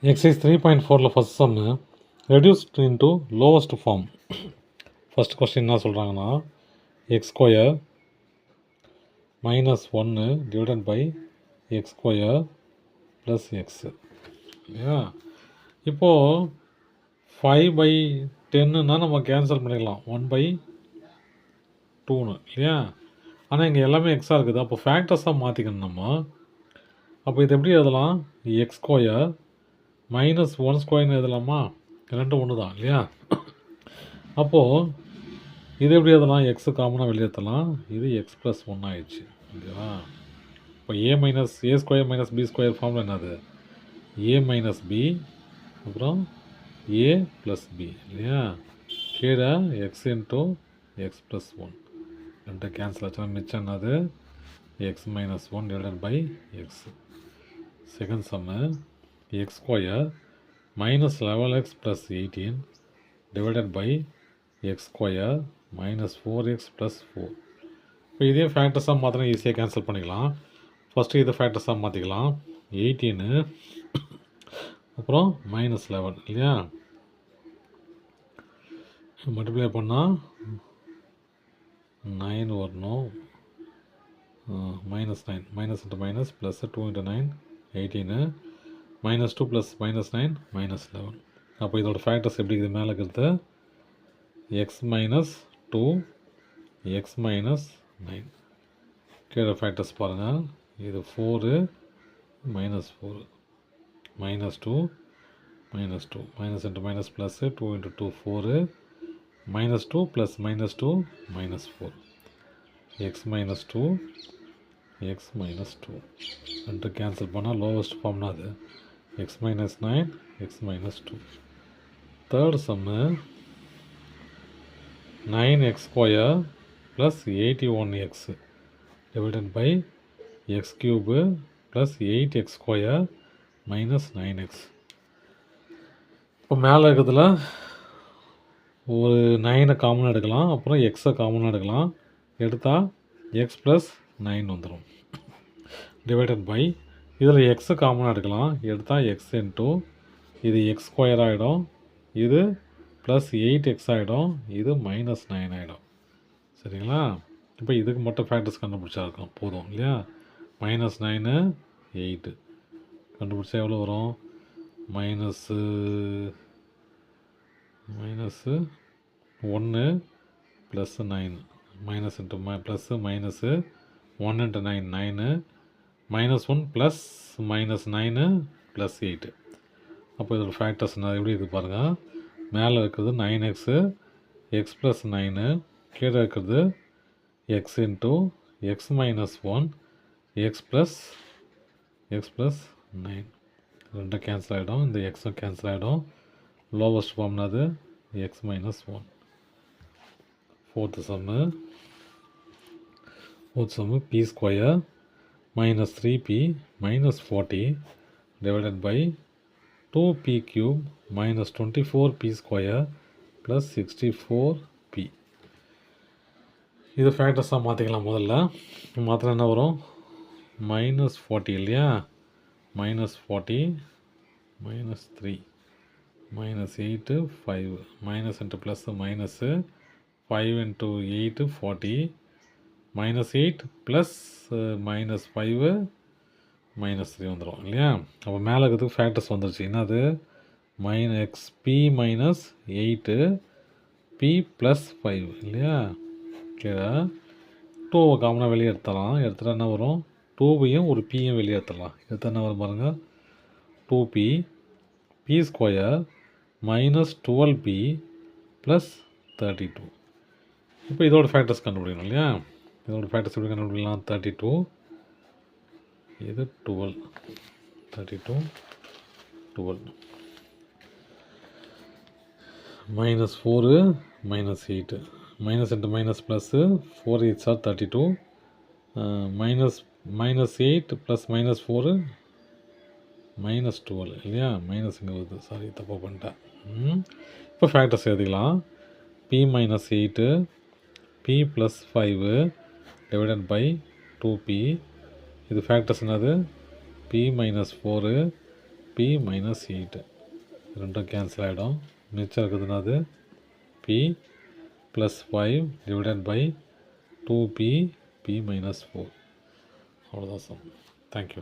Exercise 3.4 first sum reduced into lowest form. First question என்ன சொல்கிறாங்கன்னா x square minus ஒன்று divided by x square plus x இல்லையா. இப்போது 5/10ன்னா நம்ம கேன்சல் பண்ணிடலாம் 1/2 இல்லையா. ஆனால் இங்கே எல்லாமே எக்ஸாக இருக்குது. அப்போ ஃபேக்டர்ஸாக மாற்றிக்கணும் நம்ம. அப்போ இது எப்படி எழுதலாம்? எக்ஸ் ஸ்கொயர் மைனஸ் 1 ஸ்கொயர்னு எழுதலாமா? ரெண்டும் ஒன்று தான் இல்லையா. அப்போது இது எப்படி எழுதலாம்? எக்ஸு காமனாக வெளியேற்றலாம். இது எக்ஸ் ப்ளஸ் 1 ஆயிடுச்சு ஓகேவா. இப்போ ஏ ஸ்கொயர் மைனஸ் பி ஸ்கொயர் ஃபார்மில் என்னது? ஏ மைனஸ் பி அப்புறம் ஏ ப்ளஸ் பி இல்லையா. கீழே எக்ஸ் இன்ட்டு எக்ஸ் ப்ளஸ் 1 ரெண்டு கேன்சல் ஆச்சுன்னா மிச்சம் என்னது? X minus 1 divided by x. Second sum x square minus 11x plus 18 divided by x square minus 4x plus 4. இப்போ இதே ஃபேக்டர்ஸாக மாற்றினா ஈஸியாக கேன்சல் பண்ணிக்கலாம். ஃபஸ்ட்டு இதை ஃபேக்டர்ஸாக மாற்றிக்கலாம். 18 அப்புறம் மைனஸ் 11 இல்லையா. மல்டிப்ளை பண்ணால் 9 வரணும். Minus 9 minus into minus plus 2 into 9 18 minus 2 plus minus 9 minus 11. அப்போ இதோட ஃபேக்டர்ஸ் எப்படி இருக்குது? மேலே இருக்கிறது எக்ஸ் மைனஸ் 2 எக்ஸ் மைனஸ் 9. கீழே ஃபேக்டர்ஸ் பாருங்கள். இது 4 minus 4 minus 2 minus 2 minus into minus plus 2 into 2 4 minus 2 plus minus 2 minus 4 x minus 2 x minus 2 ரெண்டு கேன்சல் பண்ணால் லோவஸ்ட் ஃபார்ம்னா அது x minus 9 x minus 2. Third sum 9x square plus 81x divided by x cube plus 8x square minus 9x. இப்போ மேலே இருக்கிறதுல ஒரு 9 காமனாக எடுக்கலாம், அப்புறம் எக்ஸை காமனாக எடுக்கலாம். எடுத்தால் எக்ஸ் ப்ளஸ் 9 வந்துடும் டிவைடட் பை இதில் எக்ஸு காமனாக எடுக்கலாம். எடுத்தால் எக்ஸ் இன்ட்டு இது எக்ஸ் ஸ்கொயர் ஆகிடும், இது ப்ளஸ் 8x ஆகிடும், இது மைனஸ் 9 ஆகிடும் சரிங்களா. இப்போ இதுக்கு மட்டும் ஃபேக்டர்ஸ் கண்டுபிடிச்சா இருக்கும் போதும் இல்லையா. மைனஸ் 9 8 கண்டுபிடிச்சா எவ்வளோ வரும்? Minus 1 plus 9 minus into plus minus 1 into 9 9 minus 1 plus minus 9 plus 8. அப்போ இதோட ஃபேக்டர்ஸ் நான் எப்படி இருக்குது பாருங்கள். மேலே இருக்கிறது 9x எக்ஸ் ப்ளஸ் 9, கீழே இருக்கிறது x into x minus 1 x plus 9 ரெண்டும் கேன்சல் ஆகிடும். இந்த எக்ஸும் கேன்சல் ஆகிடும். லோவஸ்ட் ஃபார்ம்னாது x minus 1. Fourth sum p square minus 3p minus 40 divided by 2p cube minus 24p square plus 64p. இது ஃபேக்டர்ஸாக மாற்றிக்கலாம். முதல்ல மாத்திரம் என்ன வரும்? மைனஸ் 40 இல்லையா. Minus 40 minus 3 minus 8 5 minus into plus minus 5 into 8 40 minus 8 plus minus 5 minus 3 வந்துடும் இல்லையா. அப்போ மேலே இருக்கிறதுக்கு ஃபேக்டர்ஸ் வந்துடுச்சு. என்னது? X p minus 8 p plus 5 இல்லையா. கீழே 2 காமனாக வெளியே எடுத்துடலாம். எடுத்துகிட்டா என்ன வரும்? 2வையும் ஒரு பியும் வெளியே எடுத்துடலாம். எடுத்தால் என்ன வரும் பாருங்கள். 2p B square minus 12p plus 32. இப்போ இதோட ஃபேக்டர்ஸ் கண்டுபிடிக்கணும் இல்லையா. இதோட ஃபேக்டர்ஸ் எப்படி கண்டுபிடிக்கலாம்? 32 இது 12 32 12 minus 4 minus 8 minus into minus plus 4 8 or 32 minus 8 plus minus 4 minus 12 இல்லையா. மைனஸ் இங்கே வருது, சாரி தப்பாக பண்ணிட்டேன். இப்போ ஃபேக்டர்ஸ் எழுதிக்கலாம். P minus 8 p plus 5 divided by 2p. இது ஃபேக்டர்ஸ் என்னது? p minus 4 பி மைனஸ் 8 ரெண்டும் கேன்சல் ஆகிடும். மிச்சம் இருக்குதுன்னா அது p plus 5 divided by 2p p minus 4. அவ்வளோதான் சார். தேங்க்யூ.